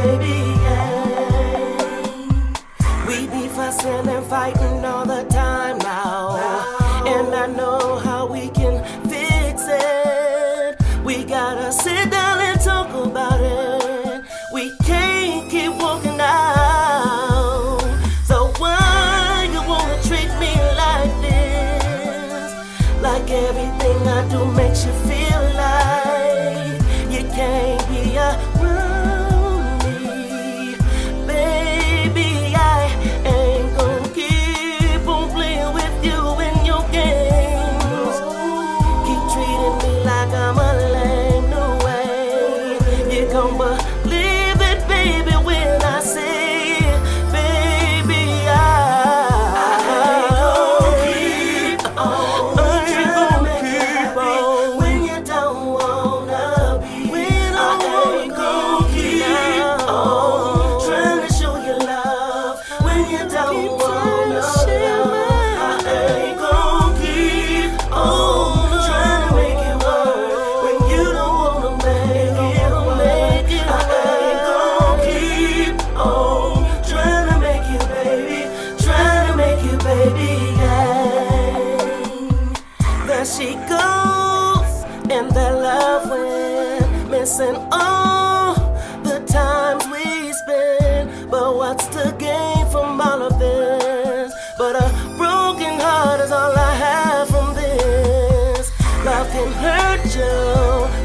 baby, yeah. We be fussing and fighting all the time now, and I know how we can fix it. We gotta sit down and talk about it. We can't keep walking out. So why you wanna treat me like this? Like everything I do makes you feel like you can't be around me. Baby, I ain't gonna keep on playing with you in your games. Keep treating me like I'm a lame new way. You gon' believe it, baby, when I say it. Baby, I ain't gonna keep on trying to keep on when you don't wanna be. I ain't gonna keep on trying to show you love when you don't wanna love. I ain't gonna keep on trying to make it work when you don't wanna make it work. I ain't gonna keep on trying to make you, baby, trying to make you, baby, yeah. There she goes, and that love went missing all the times we spent. But what's the gain from all of this? But a broken heart is all I have from this. Love can hurt you,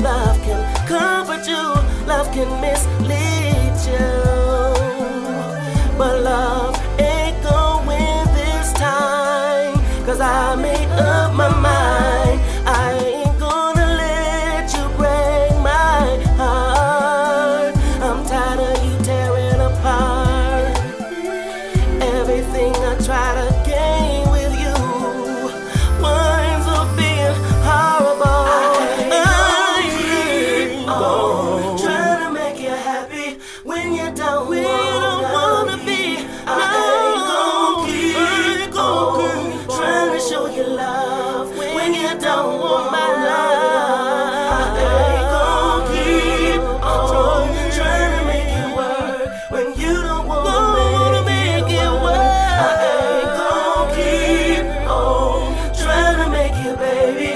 love can comfort you, love can mislead you. But love ain't gonna win this time, 'cause I made up my mind. I ain't gonna let you break my heart. I'm tired of you tearing apart everything I try to gain with you. Winds up being horrible. I ain't on trying to make you happy when you don't wanna be. I ain't gonna keep on trying to show you love when you don't want my love. I ain't gonna keep on trying to make it work when you don't wanna make it work. I ain't gonna keep on trying to make you, baby.